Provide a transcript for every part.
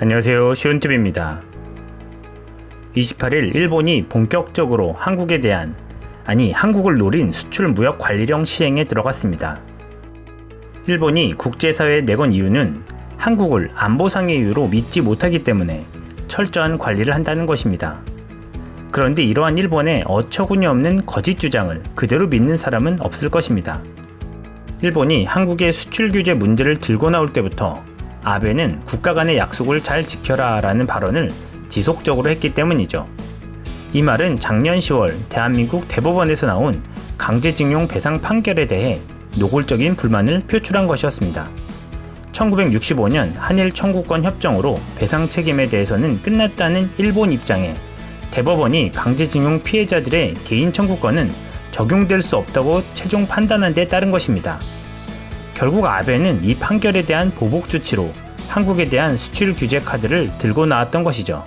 안녕하세요, 시온TV입니다. 28일 일본이 본격적으로 한국을 노린 수출무역관리령 시행에 들어갔습니다. 일본이 국제사회에 내건 이유는 한국을 안보상의 이유로 믿지 못하기 때문에 철저한 관리를 한다는 것입니다. 그런데 이러한 일본의 어처구니 없는 거짓 주장을 그대로 믿는 사람은 없을 것입니다. 일본이 한국의 수출 규제 문제를 들고 나올 때부터 아베는 국가 간의 약속을 잘 지켜라 라는 발언을 지속적으로 했기 때문이죠. 이 말은 작년 10월 대한민국 대법원에서 나온 강제징용 배상 판결에 대해 노골적인 불만을 표출한 것이었습니다. 1965년 한일 청구권 협정으로 배상 책임에 대해서는 끝났다는 일본 입장에 대법원이 강제징용 피해자들의 개인 청구권은 적용될 수 없다고 최종 판단한 데 따른 것입니다. 결국 아베는 이 판결에 대한 보복 조치로 한국에 대한 수출 규제 카드를 들고 나왔던 것이죠.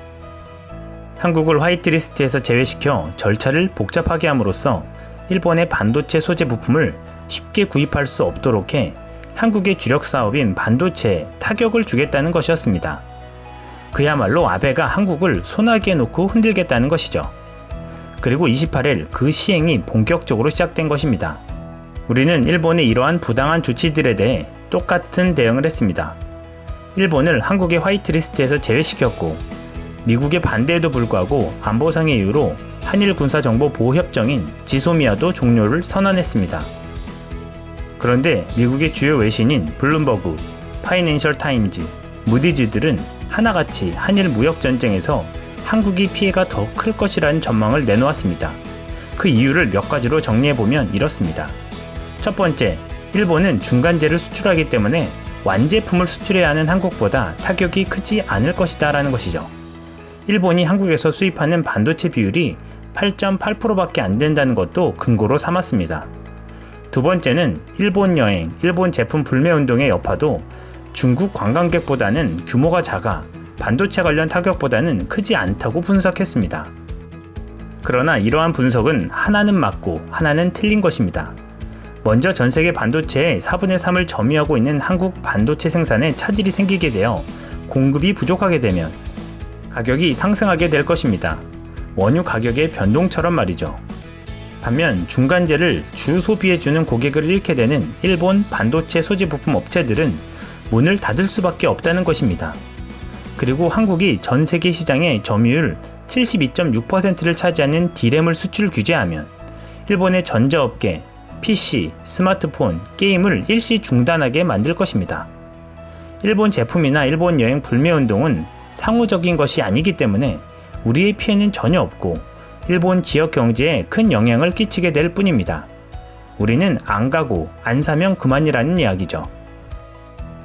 한국을 화이트리스트에서 제외시켜 절차를 복잡하게 함으로써 일본의 반도체 소재 부품을 쉽게 구입할 수 없도록 해 한국의 주력 사업인 반도체에 타격을 주겠다는 것이었습니다. 그야말로 아베가 한국을 소나기에 놓고 흔들겠다는 것이죠. 그리고 28일 그 시행이 본격적으로 시작된 것입니다. 우리는 일본의 이러한 부당한 조치들에 대해 똑같은 대응을 했습니다. 일본을 한국의 화이트리스트에서 제외시켰고 미국의 반대에도 불구하고 안보상의 이유로 한일 군사정보보호협정인 지소미아도 종료를 선언했습니다. 그런데 미국의 주요 외신인 블룸버그, 파이낸셜 타임즈, 무디즈들은 하나같이 한일 무역전쟁에서 한국이 피해가 더 클 것이라는 전망을 내놓았습니다. 그 이유를 몇 가지로 정리해보면 이렇습니다. 첫 번째, 일본은 중간재를 수출하기 때문에 완제품을 수출해야 하는 한국보다 타격이 크지 않을 것이다 라는 것이죠. 일본이 한국에서 수입하는 반도체 비율이 8.8%밖에 안 된다는 것도 근거로 삼았습니다. 두 번째는 일본 여행, 일본 제품 불매운동의 여파도 중국 관광객보다는 규모가 작아 반도체 관련 타격보다는 크지 않다고 분석했습니다. 그러나 이러한 분석은 하나는 맞고 하나는 틀린 것입니다. 먼저 전세계 반도체의 4분의 3을 점유하고 있는 한국 반도체 생산에 차질이 생기게 되어 공급이 부족하게 되면 가격이 상승하게 될 것입니다. 원유 가격의 변동처럼 말이죠. 반면 중간재를 주 소비해주는 고객을 잃게 되는 일본 반도체 소재 부품 업체들은 문을 닫을 수밖에 없다는 것입니다. 그리고 한국이 전 세계 시장의 점유율 72.6%를 차지하는 D램을 수출 규제하면 일본의 전자업계, PC, 스마트폰, 게임을 일시 중단하게 만들 것입니다. 일본 제품이나 일본 여행 불매운동은 상호적인 것이 아니기 때문에 우리의 피해는 전혀 없고 일본 지역 경제에 큰 영향을 끼치게 될 뿐입니다. 우리는 안 가고 안 사면 그만이라는 이야기죠.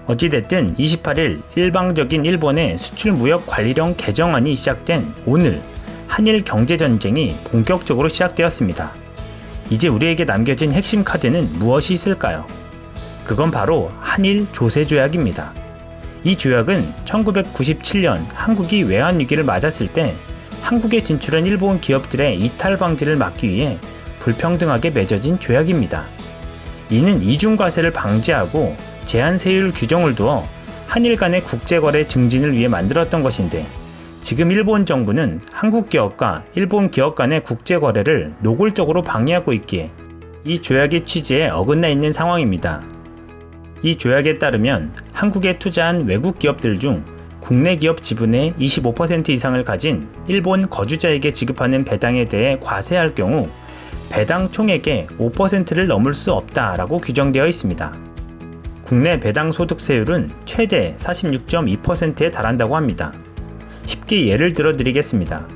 어찌됐든 28일 일방적인 일본의 수출무역관리령 개정안이 시작된 오늘 한일 경제전쟁이 본격적으로 시작되었습니다. 이제 우리에게 남겨진 핵심 카드는 무엇이 있을까요? 그건 바로 한일 조세조약입니다. 이 조약은 1997년 한국이 외환위기를 맞았을 때 한국에 진출한 일본 기업들의 이탈 방지를 막기 위해 불평등하게 맺어진 조약입니다. 이는 이중과세를 방지하고 제한세율 규정을 두어 한일 간의 국제거래 증진을 위해 만들었던 것인데 지금 일본 정부는 한국 기업과 일본 기업 간의 국제거래를 노골적으로 방해하고 있기에 이 조약의 취지에 어긋나 있는 상황입니다. 이 조약에 따르면 한국에 투자한 외국 기업들 중 국내 기업 지분의 25% 이상을 가진 일본 거주자에게 지급하는 배당에 대해 과세할 경우 배당 총액의 5%를 넘을 수 없다라고 규정되어 있습니다. 국내 배당 소득세율은 최대 46.2%에 달한다고 합니다. 쉽게 예를 들어 드리겠습니다.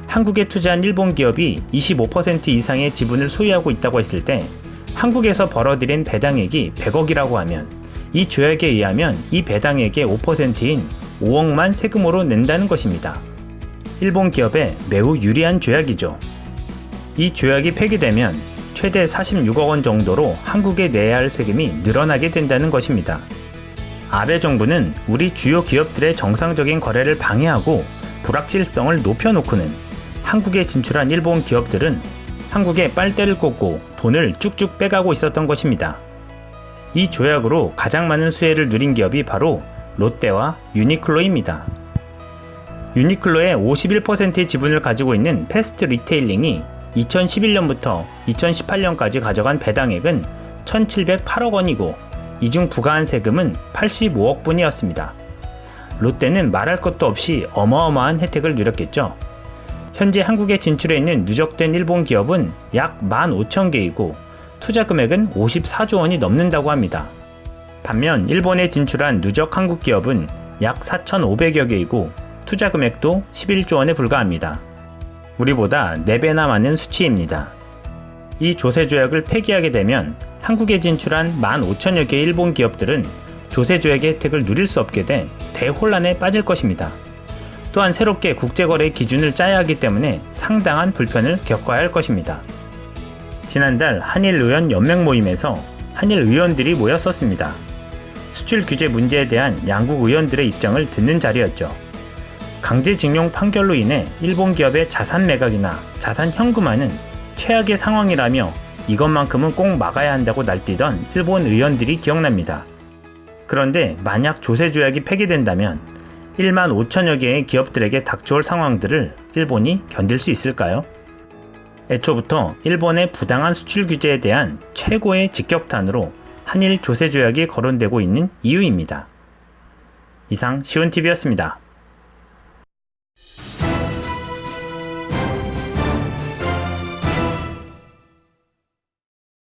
한국에 투자한 일본 기업이 25% 이상의 지분을 소유하고 있다고 했을 때 한국에서 벌어들인 배당액이 100억이라고 하면 이 조약에 의하면 이 배당액의 5%인 5억만 세금으로 낸다는 것입니다. 일본 기업에 매우 유리한 조약이죠. 이 조약이 폐기되면 최대 46억 원 정도로 한국에 내야 할 세금이 늘어나게 된다는 것입니다. 아베 정부는 우리 주요 기업들의 정상적인 거래를 방해하고 불확실성을 높여놓고는 한국에 진출한 일본 기업들은 한국에 빨대를 꽂고 돈을 쭉쭉 빼가고 있었던 것입니다. 이 조약으로 가장 많은 수혜를 누린 기업이 바로 롯데와 유니클로입니다. 유니클로의 51%의 지분을 가지고 있는 패스트 리테일링이 2011년부터 2018년까지 가져간 배당액은 1,708억 원이고 이 중 부과한 세금은 85억 분이었습니다. 롯데는 말할 것도 없이 어마어마한 혜택을 누렸겠죠. 현재 한국에 진출해 있는 누적된 일본 기업은 약 15,000개이고 투자 금액은 54조 원이 넘는다고 합니다. 반면 일본에 진출한 누적 한국 기업은 약 4,500여 개이고 투자 금액도 11조 원에 불과합니다. 우리보다 4배나 많은 수치입니다. 이 조세 조약을 폐기하게 되면 한국에 진출한 15,000여 개의 일본 기업들은 조세 조약의 혜택을 누릴 수 없게 돼 대혼란에 빠질 것입니다. 또한 새롭게 국제거래 기준을 짜야 하기 때문에 상당한 불편을 겪어야 할 것입니다. 지난달 한일의원 연맹 모임에서 한일 의원들이 모였었습니다. 수출 규제 문제에 대한 양국 의원들의 입장을 듣는 자리였죠. 강제징용 판결로 인해 일본 기업의 자산 매각이나 자산 현금화는 최악의 상황이라며 이것만큼은 꼭 막아야 한다고 날뛰던 일본 의원들이 기억납니다. 그런데 만약 조세 조약이 폐기된다면 1만 5천여 개의 기업들에게 닥쳐올 상황들을 일본이 견딜 수 있을까요? 애초부터 일본의 부당한 수출 규제에 대한 최고의 직격탄으로 한일 조세 조약이 거론되고 있는 이유입니다. 이상 시온TV였습니다.